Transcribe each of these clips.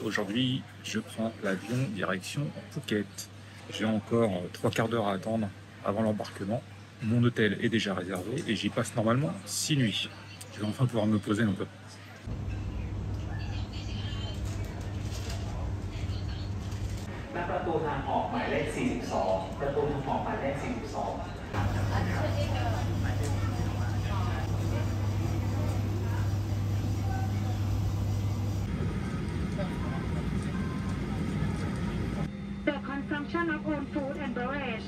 Aujourd'hui, je prends l'avion direction Phuket. J'ai encore 3 quarts d'heure à attendre avant l'embarquement. Mon hôtel est déjà réservé et j'y passe normalement 6 nuits. Je vais enfin pouvoir me poser un peu. ณประตูทางออกหมายเลข 42 ประตูทางออกหมายเลข 42 The consumption of own food and beverage.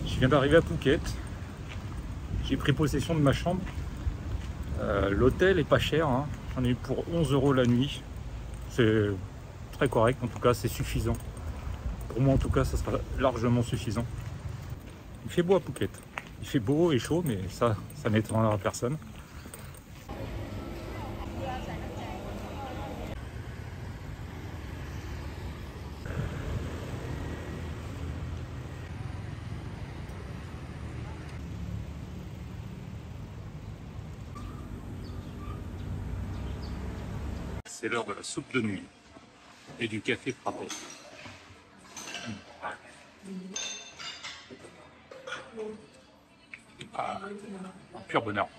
Je viens d'arriver à Phuket. J'ai pris possession de ma chambre. L'hôtel est pas cher, hein. J'en ai eu pour 11 € la nuit. C'est très correct, en tout cas c'est suffisant. Pour moi en tout cas ça sera largement suffisant. Il fait beau à Phuket. Il fait beau et chaud, mais ça n'étonnera personne. C'est l'heure de la soupe de nouilles et du café frappé. Ah, un pur bonheur.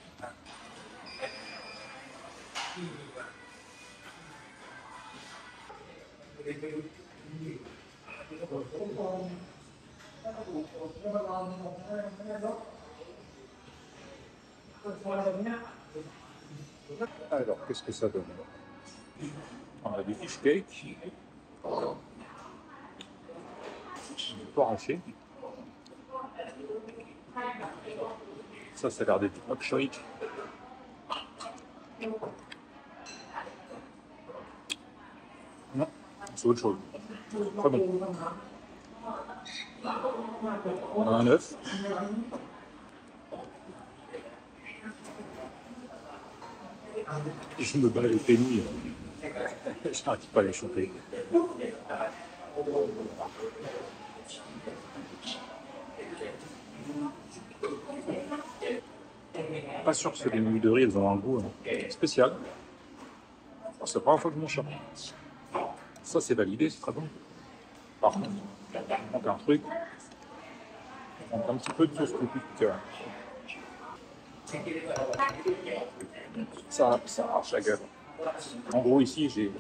Alors, qu'est-ce que ça donne? On a du fish cake, du porc haché. Ça a l'air d'être du hot shake. Non, c'est autre chose. Très bon. On a un œuf. Je me bats les pénis. Je n'arrive pas à les choper. Pas sûr que les nouilles de riz, elles ont un goût spécial. C'est la première fois que je m'en cherche. Ça, c'est validé, c'est très bon. Par contre, il manque un truc. Il manque un petit peu de sauce piquante. Ça arrache la gueule. En gros, ici, j'ai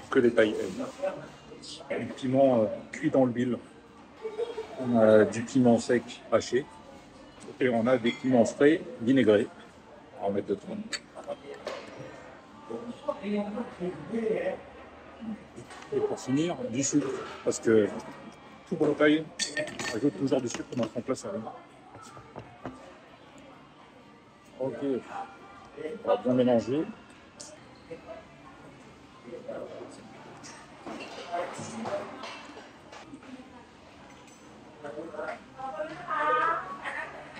que des tailles. Du piment cuit dans le l'huile. On a du piment sec haché. Et on a des piments frais vinaigrés. On va en mettre de trop. Et pour finir, du sucre. Parce que tout pour le taille, on ajoute toujours du sucre pour mettre en place avec. Ok, on va bien mélanger.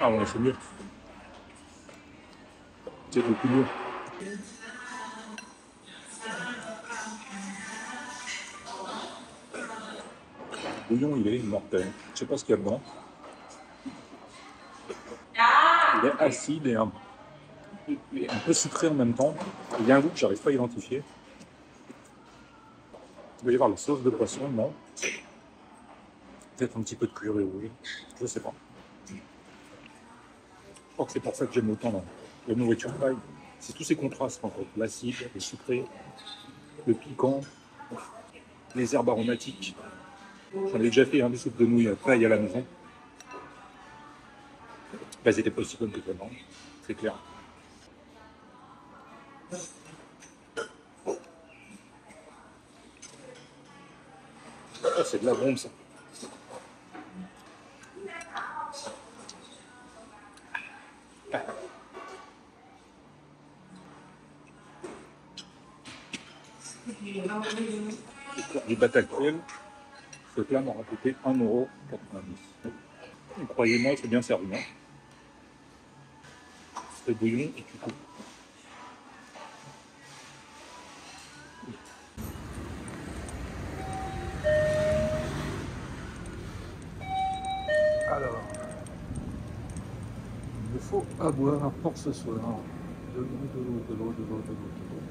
Ah ouais, c'est mieux. C'est beaucoup mieux. Le bouillon, il est mortel. Je sais pas ce qu'il y a dedans. Il est acide et un peu sucré en même temps. Il y a un goût que j'arrive pas à identifier. Il doit y avoir la sauce de poisson, non? Peut-être un petit peu de curry rouge, je sais pas. Je crois que c'est pour ça que j'aime autant la nourriture thaï. C'est tous ces contrastes en fait. L'acide, le sucré, le piquant, les herbes aromatiques. J'en ai déjà fait des soupes de nouilles thaï à la maison. Elles étaient pas aussi bonnes que toi, non? C'est clair. Ça, c'est de la bombe, ça. Du Bataclan, ce plat m'a coûté 1,90 €. Et croyez-moi, c'est bien servi. Hein. C'est bouillon et tu coupes. Alors, il me faut à boire pour ce soir. De l'eau, de l'eau, de l'eau, de l'eau, de l'eau, de l'eau.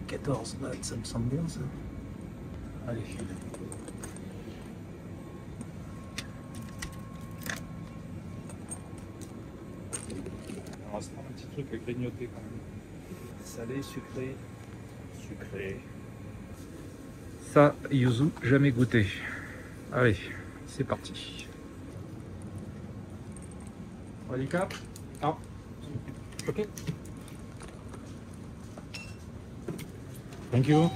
« 14 bahts, ça me semble bien ça. Allez. Il reste un petit truc à grignoter quand même. Salé, sucré, sucré. Ça, yuzu, jamais goûté. Allez, c'est parti. Ready cap? Ah. Ok. Thank you.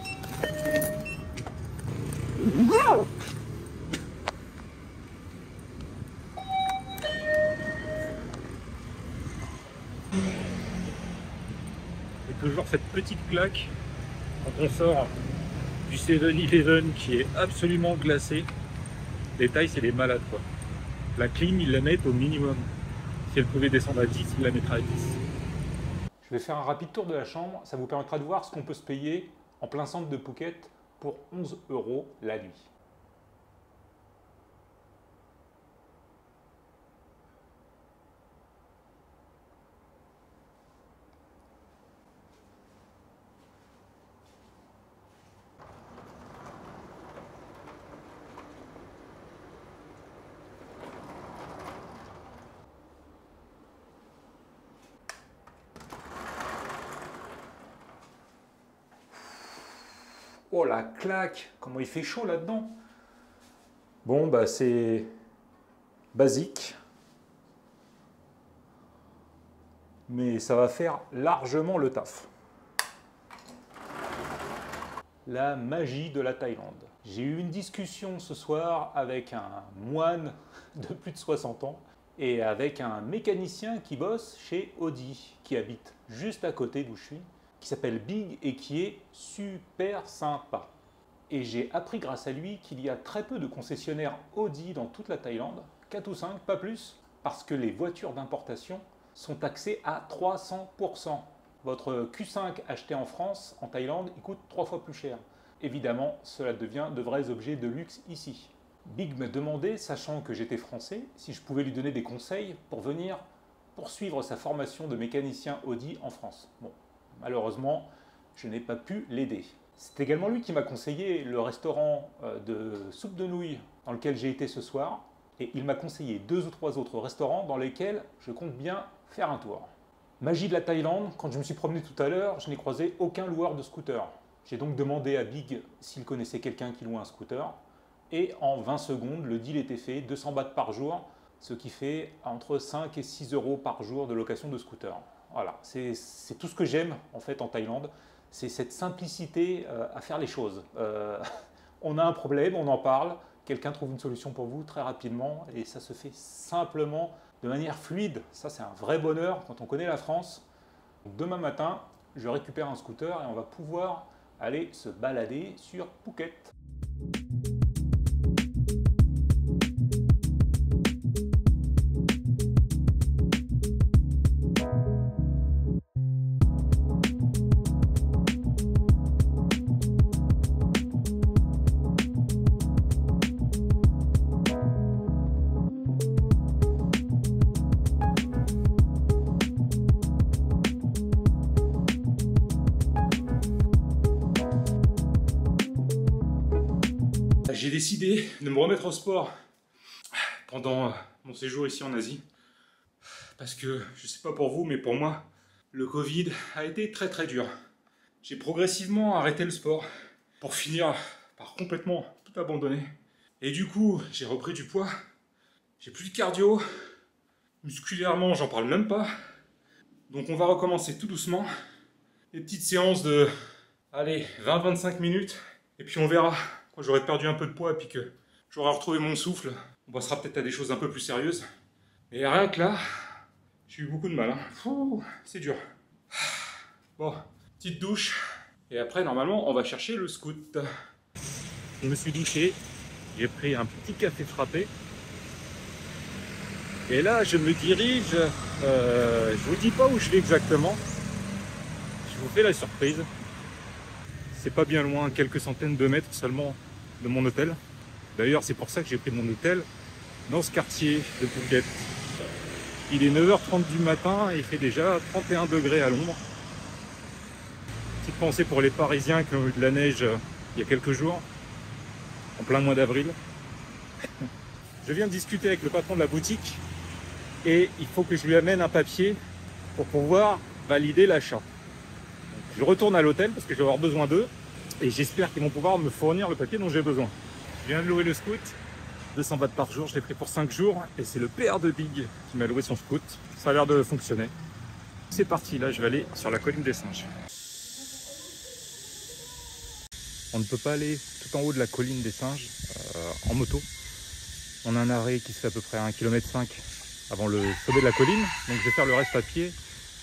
Et toujours cette petite claque quand on sort du 7-Eleven qui est absolument glacé. Les tailles, c'est les malades quoi. La clim, ils la mettent au minimum. Si elle pouvait descendre à 10, ils la mettraient à 10. Je vais faire un rapide tour de la chambre. Ça vous permettra de voir ce qu'on peut se payer en plein centre de Phuket pour 11 € la nuit. Oh la claque! Comment il fait chaud là-dedans! Bon, bah c'est basique. Mais ça va faire largement le taf. La magie de la Thaïlande. J'ai eu une discussion ce soir avec un moine de plus de 60 ans et avec un mécanicien qui bosse chez Audi, qui habite juste à côté d'où je suis, qui s'appelle Big et qui est super sympa. Et j'ai appris grâce à lui qu'il y a très peu de concessionnaires Audi dans toute la Thaïlande, 4 ou 5, pas plus, parce que les voitures d'importation sont taxées à 300%. Votre Q5 acheté en France, en Thaïlande, il coûte 3 fois plus cher. Évidemment, cela devient de vrais objets de luxe ici. Big me demandait, sachant que j'étais français, si je pouvais lui donner des conseils pour venir poursuivre sa formation de mécanicien Audi en France. Bon, malheureusement, je n'ai pas pu l'aider. C'est également lui qui m'a conseillé le restaurant de soupe de nouilles dans lequel j'ai été ce soir. Et il m'a conseillé 2 ou 3 autres restaurants dans lesquels je compte bien faire un tour. Magie de la Thaïlande, quand je me suis promené tout à l'heure, je n'ai croisé aucun loueur de scooter. J'ai donc demandé à Big s'il connaissait quelqu'un qui louait un scooter. Et en 20 secondes, le deal était fait, 200 bahts par jour, ce qui fait entre 5 et 6 € par jour de location de scooter. Voilà, c'est tout ce que j'aime en fait en Thaïlande. C'est cette simplicité à faire les choses. On a un problème, on en parle, quelqu'un trouve une solution pour vous très rapidement et ça se fait simplement de manière fluide. Ça, c'est un vrai bonheur quand on connaît la France. Donc, demain matin, je récupère un scooter et on va pouvoir aller se balader sur Phuket. J'ai décidé de me remettre au sport pendant mon séjour ici en Asie. Parce que, je sais pas pour vous, mais pour moi, le Covid a été très très dur. J'ai progressivement arrêté le sport pour finir par complètement tout abandonner. Et du coup, j'ai repris du poids, j'ai plus de cardio, musculairement, j'en parle même pas. Donc on va recommencer tout doucement. Des petites séances de, allez, 20-25 minutes. Et puis on verra, quand j'aurai perdu un peu de poids et puis que j'aurai retrouvé mon souffle, on passera peut-être à des choses un peu plus sérieuses. Et rien que là, j'ai eu beaucoup de mal. Hein. C'est dur. Bon, petite douche. Et après, normalement, on va chercher le scout. Je me suis douché. J'ai pris un petit café frappé. Et là, je me dirige. Je vous dis pas où je vais exactement. Je vous fais la surprise. C'est pas bien loin, quelques centaines de mètres seulement de mon hôtel. D'ailleurs, c'est pour ça que j'ai pris mon hôtel dans ce quartier de Phuket. Il est 9h30 du matin et il fait déjà 31 degrés à l'ombre. Petite pensée pour les Parisiens qui ont eu de la neige il y a quelques jours, en plein mois d'avril. Je viens de discuter avec le patron de la boutique et il faut que je lui amène un papier pour pouvoir valider l'achat. Je retourne à l'hôtel parce que je vais avoir besoin d'eux et j'espère qu'ils vont pouvoir me fournir le papier dont j'ai besoin. Je viens de louer le scout, 200 bahts par jour, je l'ai pris pour 5 jours et c'est le père de Big qui m'a loué son scout. Ça a l'air de fonctionner. C'est parti, là je vais aller sur la colline des singes. On ne peut pas aller tout en haut de la colline des singes en moto. On a un arrêt qui se fait à peu près à 1,5 km avant le sommet de la colline. Donc je vais faire le reste à pied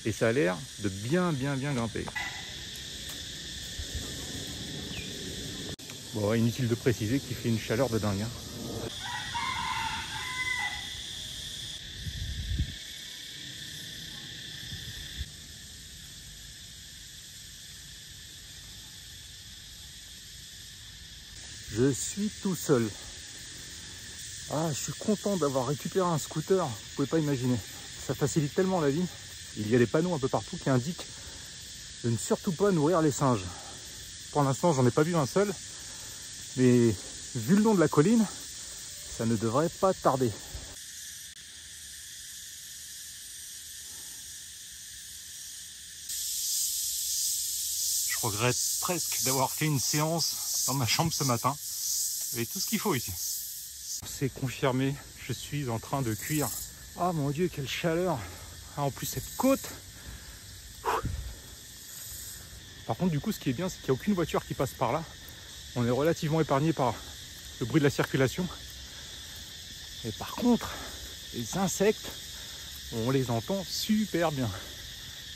et ça a l'air de bien grimper. Bon, inutile de préciser qu'il fait une chaleur de dingue. Hein. Je suis tout seul. Ah, je suis content d'avoir récupéré un scooter. Vous pouvez pas imaginer. Ça facilite tellement la vie. Il y a des panneaux un peu partout qui indiquent de ne surtout pas nourrir les singes. Pour l'instant, j'en ai pas vu un seul. Mais vu le long de la colline, ça ne devrait pas tarder. Je regrette presque d'avoir fait une séance dans ma chambre ce matin. Il y avait tout ce qu'il faut ici. C'est confirmé, je suis en train de cuire. Ah mon Dieu, quelle chaleur! Ah, en plus cette côte. Par contre, du coup, ce qui est bien, c'est qu'il n'y a aucune voiture qui passe par là. On est relativement épargné par le bruit de la circulation. Et par contre, les insectes, on les entend super bien.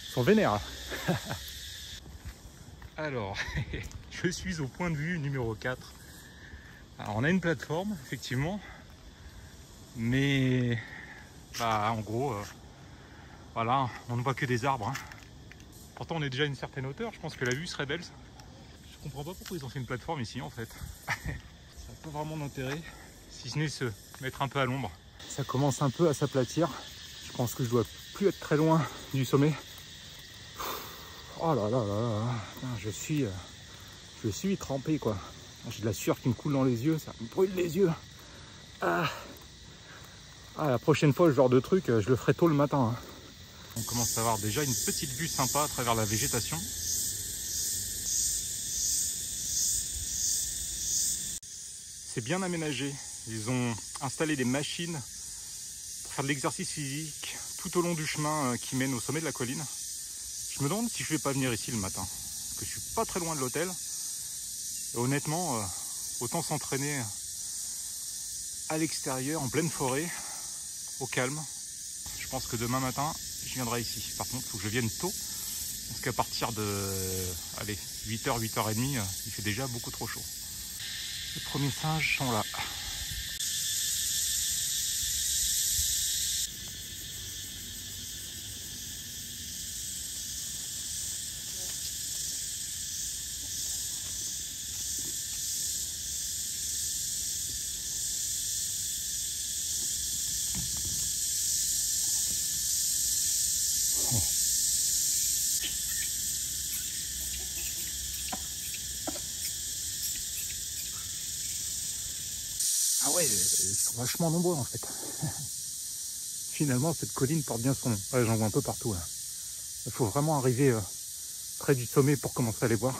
Ils sont vénères là. Alors, je suis au point de vue numéro 4. Alors, on a une plateforme, effectivement. Mais, bah, en gros, voilà, on ne voit que des arbres. Hein. Pourtant, on est déjà à une certaine hauteur. Je pense que la vue serait belle. Je comprends pas pourquoi ils ont fait une plateforme ici, en fait. Ça n'a pas vraiment d'intérêt, si ce n'est se mettre un peu à l'ombre. Ça commence un peu à s'aplatir. Je pense que je dois plus être très loin du sommet. Oh là là là là, je suis trempé quoi. J'ai de la sueur qui me coule dans les yeux, ça me brûle les yeux. Ah, la prochaine fois, ce genre de truc, je le ferai tôt le matin. Hein. On commence à avoir déjà une petite vue sympa à travers la végétation. C'est bien aménagé. Ils ont installé des machines pour faire de l'exercice physique tout au long du chemin qui mène au sommet de la colline. Je me demande si je vais pas venir ici le matin, parce que je suis pas très loin de l'hôtel. Et honnêtement, autant s'entraîner à l'extérieur, en pleine forêt, au calme. Je pense que demain matin, je viendrai ici. Par contre, il faut que je vienne tôt, parce qu'à partir de 8h, 8h30, il fait déjà beaucoup trop chaud. Les premiers singes sont là. Ah ouais, ils sont vachement nombreux en fait. Finalement, cette colline porte bien son nom. Ouais, j'en vois un peu partout là. Il faut vraiment arriver près du sommet pour commencer à les voir.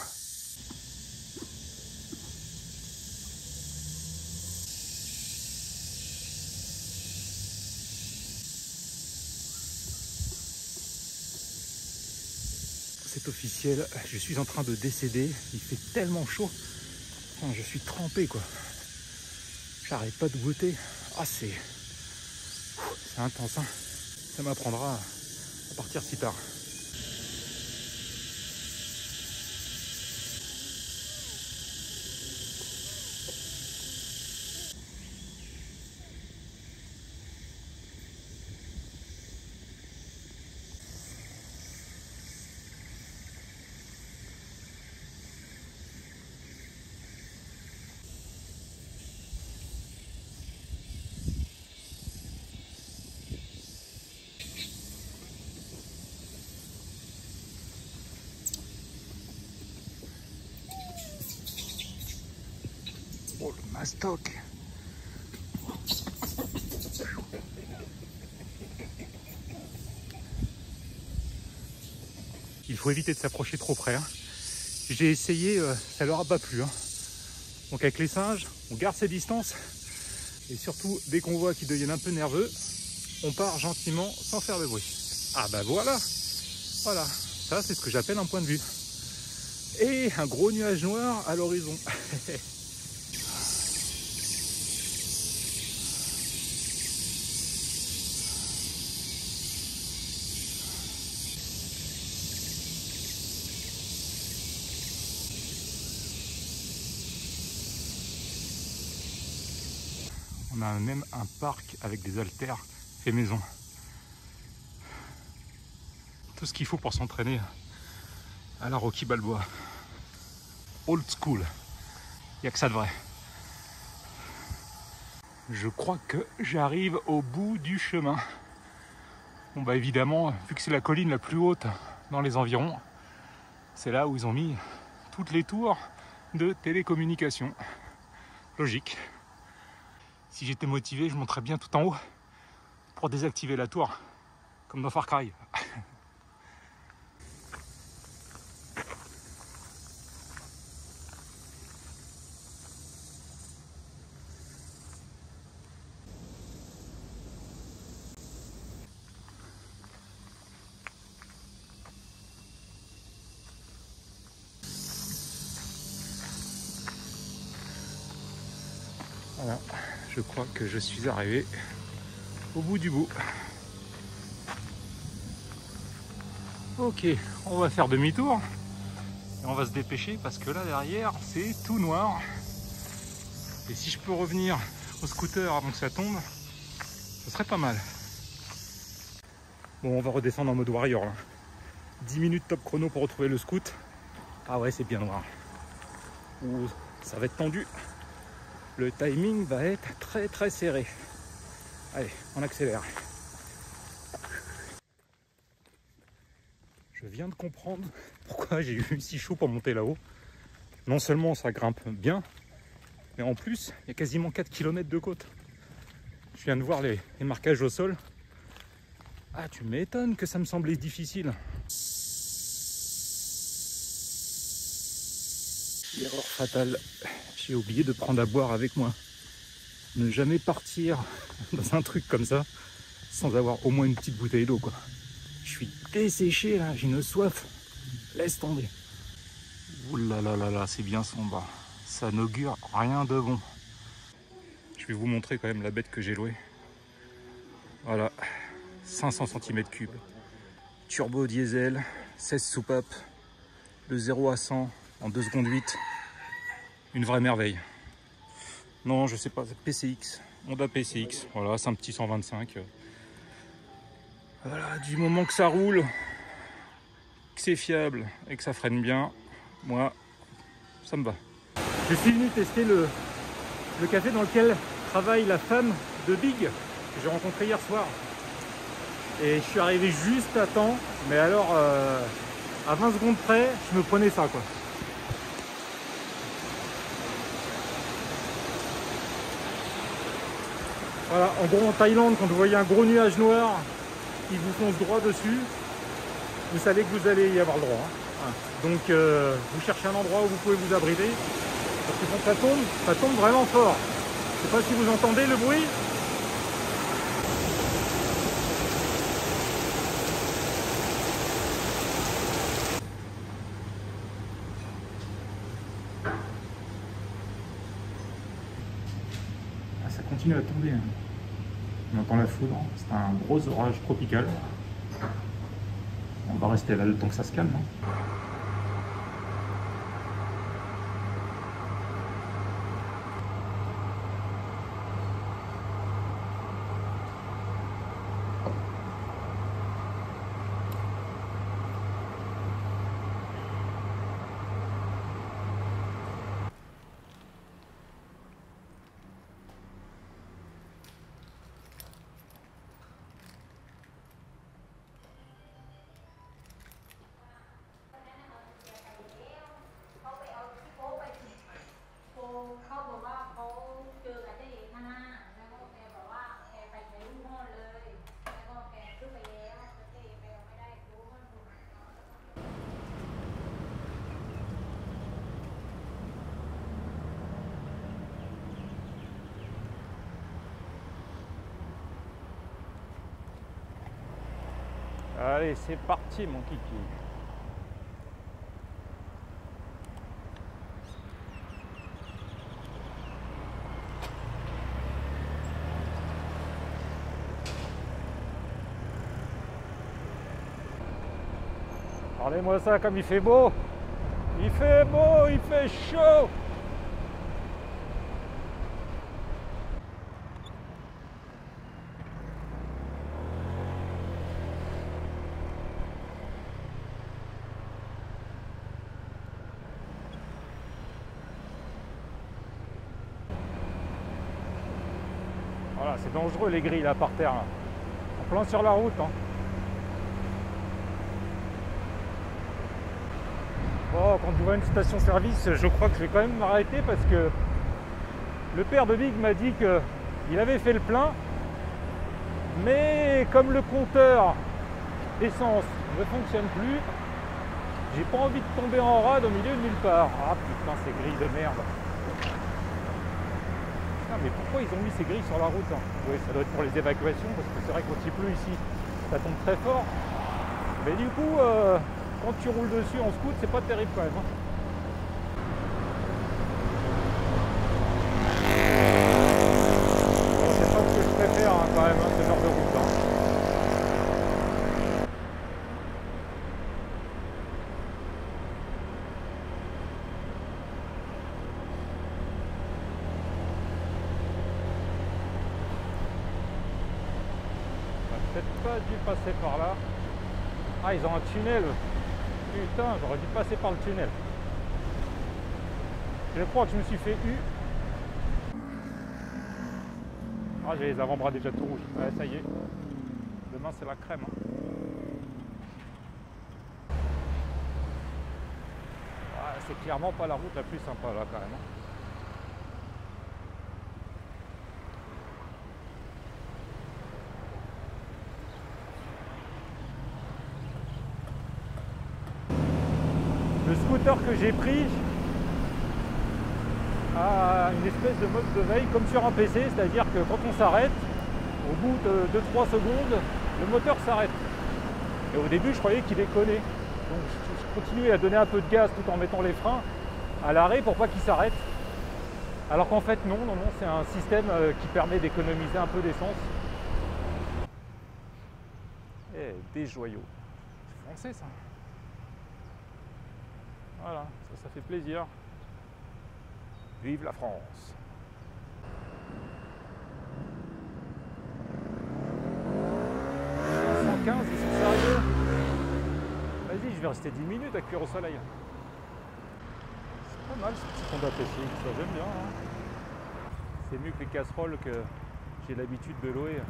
c'est officiel, je suis en train de décéder. Il fait tellement chaud. Enfin, je suis trempé quoi. J'arrête pas de goûter. Ah c'est intense hein. Ça m'apprendra à partir si tard. Oh le mastoc. Il faut éviter de s'approcher trop près hein. J'ai essayé, ça leur a pas plu hein. Donc avec les singes, on garde ses distances. Et surtout, dès qu'on voit qu'ils deviennent un peu nerveux, on part gentiment sans faire de bruit. Ah bah voilà. Voilà, ça c'est ce que j'appelle un point de vue. Et un gros nuage noir à l'horizon. On a même un parc avec des haltères fait maison. Tout ce qu'il faut pour s'entraîner à la Rocky Balboa. Old school. Il n'y a que ça de vrai. Je crois que j'arrive au bout du chemin. Bon bah évidemment, vu que c'est la colline la plus haute dans les environs, c'est là où ils ont mis toutes les tours de télécommunications. Logique. Si j'étais motivé, je monterais bien tout en haut pour désactiver la tour, comme dans Far Cry. Voilà, je crois que je suis arrivé au bout du bout. Ok, on va faire demi-tour et on va se dépêcher parce que là derrière c'est tout noir. Et si je peux revenir au scooter avant que ça tombe, ce serait pas mal. Bon, on va redescendre en mode warrior là. 10 minutes top chrono pour retrouver le scoot. Ah ouais, c'est bien noir. Ouh, ça va être tendu. Le timing va être très très serré. Allez, on accélère. Je viens de comprendre pourquoi j'ai eu si chaud pour monter là-haut. Non seulement ça grimpe bien, mais en plus, il y a quasiment 4 km de côte. Je viens de voir les marquages au sol. Ah, tu m'étonnes que ça me semblait difficile. Erreur fatale. J'ai oublié de prendre à boire avec moi. Ne jamais partir dans un truc comme ça sans avoir au moins une petite bouteille d'eau quoi. Je suis desséché là, j'ai une soif. Laisse tomber. Ouh là là là là, c'est bien sombre. Ça n'augure rien de bon. Je vais vous montrer quand même la bête que j'ai louée. Voilà, 500 cm3. Turbo diesel, 16 soupapes, de 0 à 100 en 2 secondes 8. Une vraie merveille. Non, je sais pas, PCX, Honda PCX. Voilà, c'est un petit 125. Voilà, du moment que ça roule, que c'est fiable et que ça freine bien, moi, ça me va. Je suis venu tester le café dans lequel travaille la femme de Big, que j'ai rencontré hier soir. Et je suis arrivé juste à temps, mais alors, à 20 secondes près, je me prenais ça, quoi. Voilà, en gros en Thaïlande, quand vous voyez un gros nuage noir qui vous fonce droit dessus, vous savez que vous allez y avoir le droit. Hein. Donc vous cherchez un endroit où vous pouvez vous abriter, parce que quand ça tombe vraiment fort. Je ne sais pas si vous entendez le bruit. continue à tomber. Hein. On entend la foudre. C'est un gros orage tropical. On va rester là le temps que ça se calme. Hein. Allez, c'est parti mon kiki. Regardez-moi ça comme il fait beau. Il fait beau, il fait chaud. Voilà, c'est dangereux les grilles là par terre. Là. En plein sur la route. Hein. Bon, quand je vois une station-service, je crois que je vais quand même m'arrêter parce que le père de Big m'a dit qu'il avait fait le plein, mais comme le compteur essence ne fonctionne plus, j'ai pas envie de tomber en rade au milieu de nulle part. Ah putain, ces grilles de merde. Mais pourquoi ils ont mis ces grilles sur la route hein? Oui, ça doit être pour les évacuations, parce que c'est vrai que quand il pleut ici, ça tombe très fort. Mais du coup, quand tu roules dessus en scoot, c'est pas terrible quand même. Hein. C'est pas ce que je préfère hein, quand même, hein, ce genre de route. Hein. Peut-être pas dû passer par là. Ah, ils ont un tunnel. Putain, j'aurais dû passer par le tunnel. Je crois que je me suis fait U. Ah, j'ai les avant-bras déjà tout rouges. Ouais, ça y est. Demain, c'est la crème. Hein. Ah, c'est clairement pas la route la plus sympa là, quand même. Hein. Le scooter que j'ai pris a une espèce de mode de veille comme sur un PC, c'est-à-dire que quand on s'arrête, au bout de 2-3 secondes, le moteur s'arrête. Et au début, je croyais qu'il déconnait. Donc je continuais à donner un peu de gaz tout en mettant les freins à l'arrêt pour pas qu'il s'arrête. Alors qu'en fait non, c'est un système qui permet d'économiser un peu d'essence. Et des joyaux. C'est français ça. Voilà, ça fait plaisir. Vive la France! « 115, ils sont sérieux? Vas-y, je vais rester 10 minutes à cuire au soleil. » C'est pas mal ce petit Honda TCX, ça j'aime bien. Hein. C'est mieux que les casseroles que j'ai l'habitude de louer.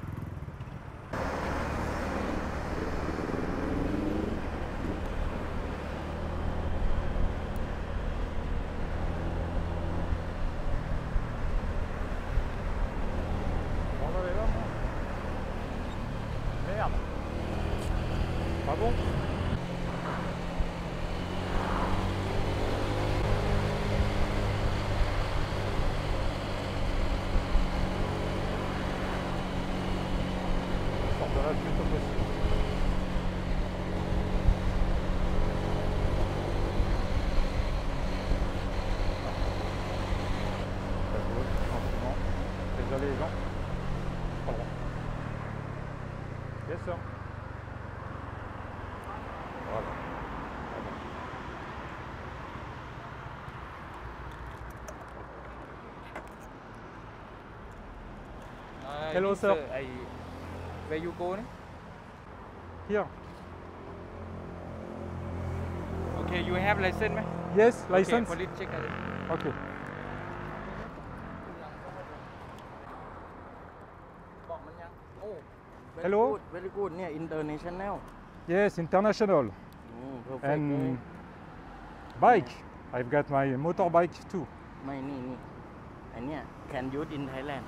Merde. Pas bon. On sort de là le plus tôt possible. Désolé les gens. closer. Voilà. Hello, sir. Where you go? Here. Okay, you have license, man? Yes, Okay, license. police check. Okay. Oh, very Hello? good, very good. Yeah, international. Yes, international. Perfect. And bike. I've got my motorbike too. ไม่นี่อันเนี้ย can use in Thailand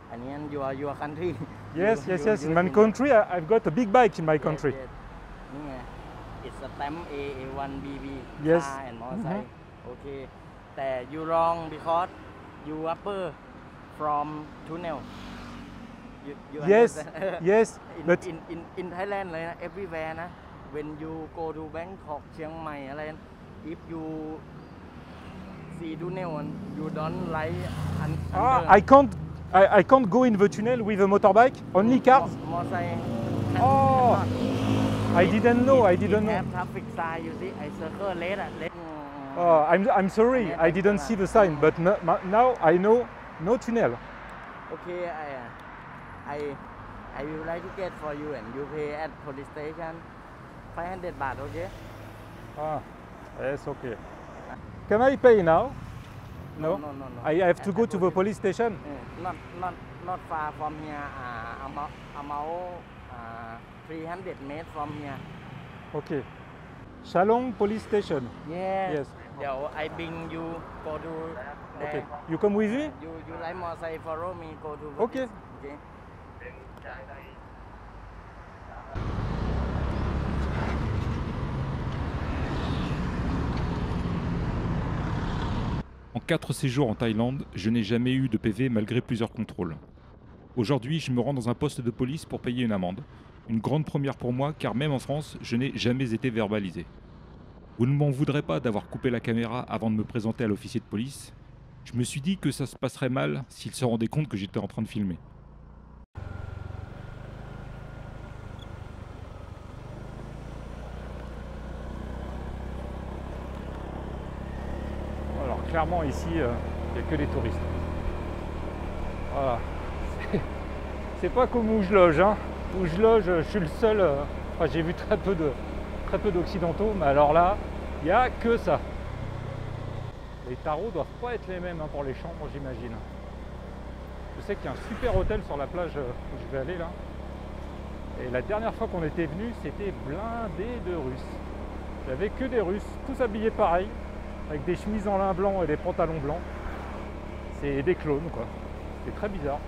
อันนี้ your country Yes, yes, yes. In my country, I've got a big bike in my country. นี่ไง it's a stamp A1 BB Yes. car and motorcycle โอเค แต่ you wrong because you upper from tunnel you Yes, understand? yes. in, But in Thailand เลยนะ everywhere นะ when you go to Bangkok เชียงใหม่อะไร if you see tunnel and you don't like I can't go in the tunnel with a motorbike. Only cars. motorcycle Oh, I didn't know. I didn't have know. traffic sign you see I circle red red Oh, I'm sorry. I didn't see the sign. But now I know no tunnel. okay I will write ticket for you and you pay at police station 500 baht okay Ah, yes, okay. Can I pay now? No. no. I have to go to the police station. Not far from here about 300 meters from here Okay. Shalong police station. Yes. เดี๋ยว I bring you go to there Okay. You come with me? you like motorcycle follow me go to Okay. okay En 4 séjours en Thaïlande, je n'ai jamais eu de PV malgré plusieurs contrôles. Aujourd'hui, je me rends dans un poste de police pour payer une amende. Une grande première pour moi car même en France, je n'ai jamais été verbalisé. Vous ne m'en voudrez pas d'avoir coupé la caméra avant de me présenter à l'officier de police. Je me suis dit que ça se passerait mal s'il se rendait compte que j'étais en train de filmer. Alors clairement ici, il n'y a que des touristes. Voilà. C'est pas comme où je loge. Hein. Où je loge, je suis le seul. Enfin, j'ai vu très peu d'occidentaux, mais alors là, il n'y a que ça. Les tarots doivent pas être les mêmes hein, pour les chambres, j'imagine. Je sais qu'il y a un super hôtel sur la plage où je vais aller là. Et la dernière fois qu'on était venu, c'était blindé de Russes. Il n'y avait que des Russes, tous habillés pareil, avec des chemises en lin blanc et des pantalons blancs. C'est des clones quoi. C'est très bizarre.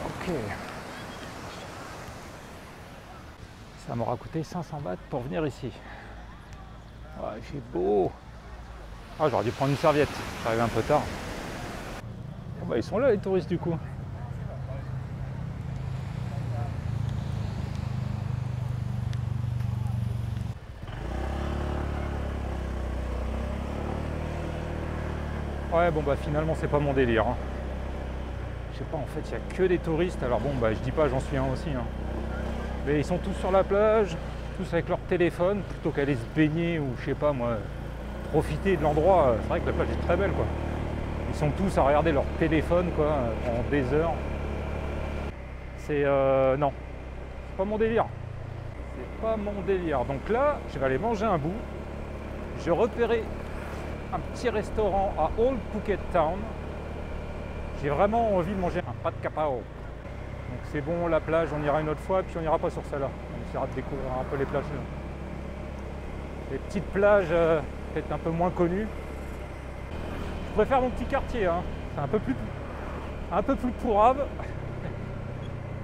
Ok. Ça m'aura coûté 500 bahts pour venir ici. Ouais, il fait beau. Ah, j'aurais dû prendre une serviette. J'arrive un peu tard. Oh, bah, ils sont là les touristes du coup. Ouais, bon bah finalement c'est pas mon délire. Hein. Je sais pas, en fait il y a que des touristes. Alors bon bah je dis pas, j'en suis un aussi. Hein. Mais ils sont tous sur la plage, tous avec leur téléphone, plutôt qu'aller se baigner ou je sais pas moi, profiter de l'endroit. C'est vrai que la plage est très belle quoi. Ils sont tous à regarder leur téléphone quoi, pendant des heures. C'est non, c'est pas mon délire. C'est pas mon délire. Donc là, je vais aller manger un bout. J'ai repéré un petit restaurant à Old Phuket Town. J'ai vraiment envie de manger un pad kapao. Donc c'est bon, la plage, on ira une autre fois, puis on n'ira pas sur celle-là. On essaiera de découvrir un peu les plages. Les petites plages peut-être un peu moins connues. Je préfère mon petit quartier, hein. C'est un peu plus pourrave.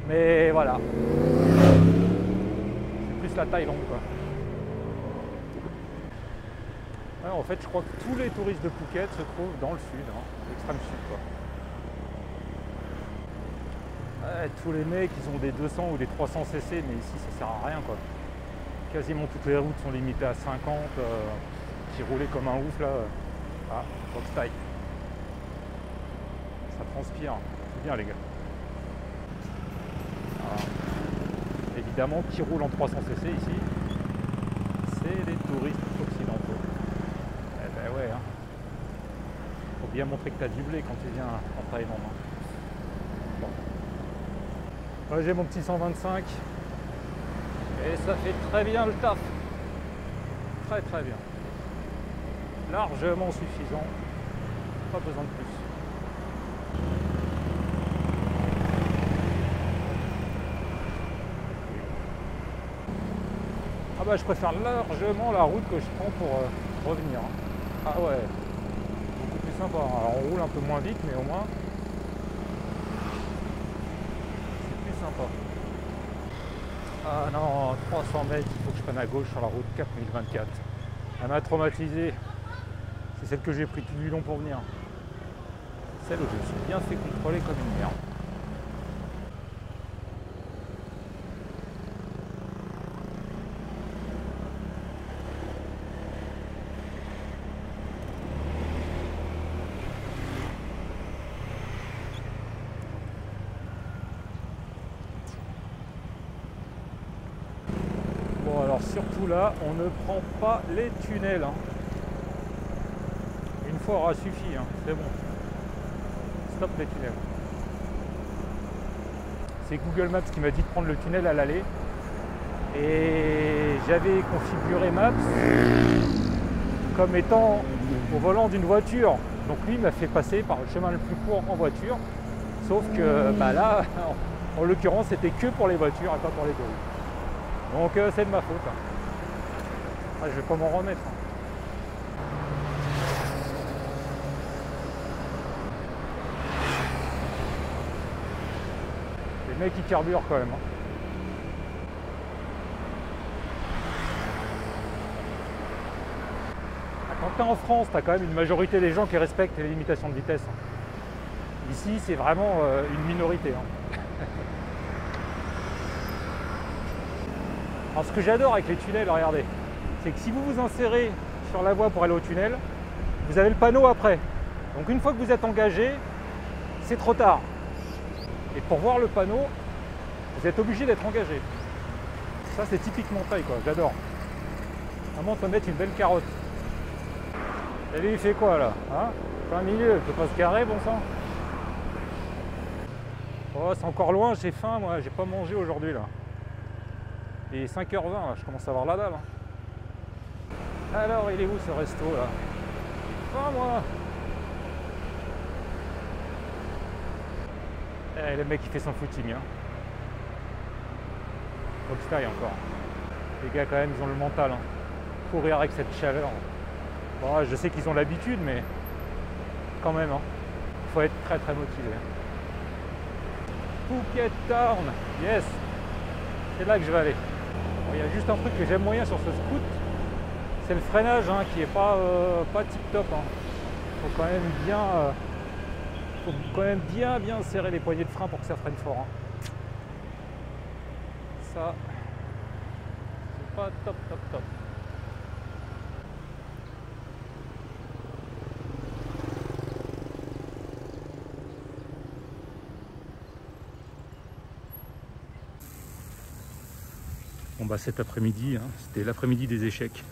Mais voilà. C'est plus la Thaïlande quoi. Ouais, en fait, je crois que tous les touristes de Phuket se trouvent dans le sud, hein, l'extrême sud, quoi. Ouais, tous les mecs, ils ont des 200 ou des 300 cc, mais ici, ça sert à rien, quoi. Quasiment toutes les routes sont limitées à 50. J'ai roulé comme un ouf, là. Ah, box taille. Ça transpire. C'est bien, les gars. Voilà. Évidemment, qui roule en 300 cc ici, c'est les touristes occidentaux. Eh ben ouais, hein. Faut bien montrer que t'as du blé quand tu viens en Thaïlande. Hein. Bon. Ouais, j'ai mon petit 125 et ça fait très bien le taf. Très très bien. Largement suffisant. Pas besoin de plus. Ah bah je préfère largement la route que je prends pour revenir. Ah ouais, beaucoup plus sympa. Alors on roule un peu moins vite, mais au moins c'est plus sympa. Ah non, 300 mètres, il faut que je prenne à gauche sur la route 4024. Elle m'a traumatisé. C'est celle que j'ai pris tout du long pour venir. Celle où je me suis bien fait contrôler comme une merde. Bon alors surtout là, on ne prend pas les tunnels. Hein. Une fois aura suffi, hein. C'est bon. Stop les tunnels. C'est Google Maps qui m'a dit de prendre le tunnel à l'aller. Et j'avais configuré Maps comme étant au volant d'une voiture. Donc lui m'a fait passer par le chemin le plus court en voiture. Sauf que bah là, en l'occurrence, c'était que pour les voitures et pas pour les touristes. Donc c'est de ma faute. Hein. Ah, je vais pas m'en remettre. Hein. Les mecs qui carburent quand même. Hein. Quand tu es en France, tu as quand même une majorité des gens qui respectent les limitations de vitesse. Hein. Ici, c'est vraiment une minorité. Hein. Alors ce que j'adore avec les tunnels, regardez, c'est que si vous vous insérez sur la voie pour aller au tunnel, vous avez le panneau après. Donc une fois que vous êtes engagé, c'est trop tard. Et pour voir le panneau, vous êtes obligé d'être engagé. Ça c'est typiquement Thaï, quoi, j'adore. Vraiment, faut mettre une belle carotte. Et lui il fait quoi là, hein? Plein milieu, il peut pas se carrer, bon sang. Oh, c'est encore loin, j'ai faim moi, j'ai pas mangé aujourd'hui là. Il est 5h20 là, je commence à avoir la dalle. Hein. Alors il est où ce resto là? Faim moi. Eh, le mec il fait son footing. Hein. Box-taille encore. Les gars quand même ils ont le mental. Hein. Courir avec cette chaleur. Bon, je sais qu'ils ont l'habitude mais quand même. Hein. Faut être très très motivé. Phuket Town, yes. C'est là que je vais aller. Il y a juste un truc que j'aime moyen sur ce scoot, c'est le freinage hein, qui est pas tip top. Hein. Faut quand même bien serrer les poignées de frein pour que ça freine fort. Hein. Ça, c'est pas top. Bon bah cet après-midi, hein, c'était l'après-midi des échecs.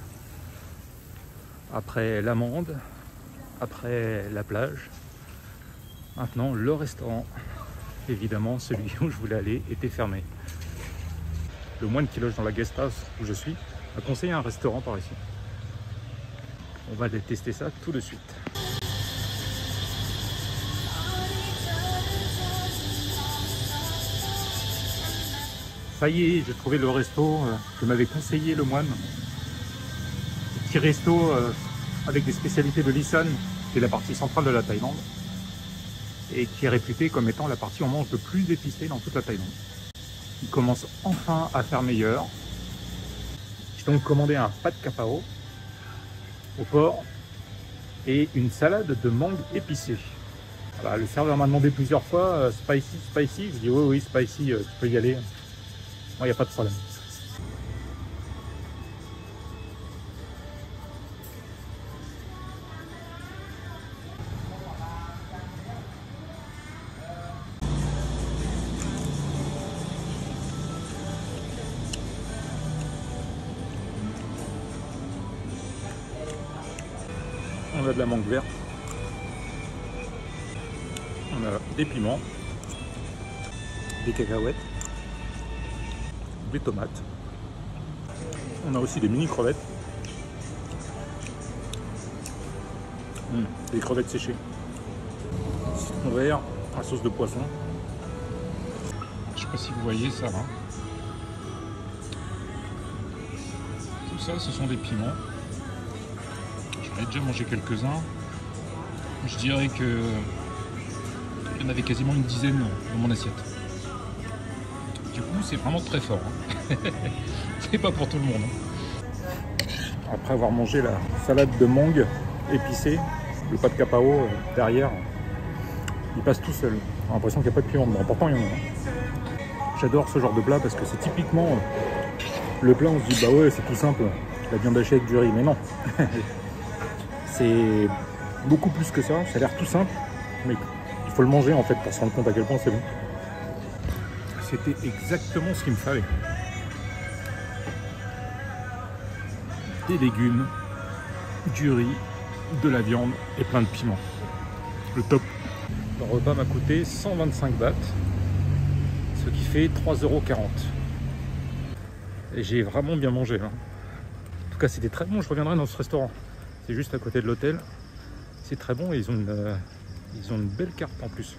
Après l'amende, après la plage, maintenant le restaurant, évidemment celui où je voulais aller, était fermé. Le moine qui loge dans la guest house où je suis m'a conseillé un restaurant par ici. On va aller tester ça tout de suite. Ça y est, j'ai trouvé le resto que m'avait conseillé le moine. Un petit resto avec des spécialités de l'Isan, qui est la partie centrale de la Thaïlande, et qui est réputé comme étant la partie où on mange le plus épicé dans toute la Thaïlande. Il commence enfin à faire meilleur. J'ai donc commandé un pad kapao au porc et une salade de mangue épicée. Voilà, le serveur m'a demandé plusieurs fois spicy, spicy. Je dis oui, oui, spicy, tu peux y aller. Moi, il n'y a pas de problème. On a de la mangue verte. On a des piments, des cacahuètes, des tomates. On a aussi des mini crevettes. Des crevettes séchées. Citron vert à sauce de poisson. Je sais pas si vous voyez ça. Hein. Tout ça, ce sont des piments. J'en ai déjà mangé quelques-uns. Je dirais que il y en avait quasiment une dizaine dans mon assiette. Du coup, c'est vraiment très fort. Hein. C'est pas pour tout le monde. Hein. Après avoir mangé la salade de mangue épicée, le pas de capao derrière, il passe tout seul. J'ai l'impression qu'il n'y a pas de piment dedans. Pourtant, il y en a. J'adore ce genre de plat parce que c'est typiquement le plat, on se dit bah ouais, c'est tout simple, la viande hachée avec du riz. Mais non. C'est beaucoup plus que ça. Ça a l'air tout simple, mais il faut le manger en fait pour se rendre compte à quel point c'est bon. C'était exactement ce qu'il me fallait. Des légumes, du riz, de la viande et plein de piments. Le top. Le repas m'a coûté 125 bahts, ce qui fait 3,40 €. Et j'ai vraiment bien mangé. Hein. En tout cas, c'était très bon. Je reviendrai dans ce restaurant. C'est juste à côté de l'hôtel. C'est très bon et ils ont une belle carte en plus.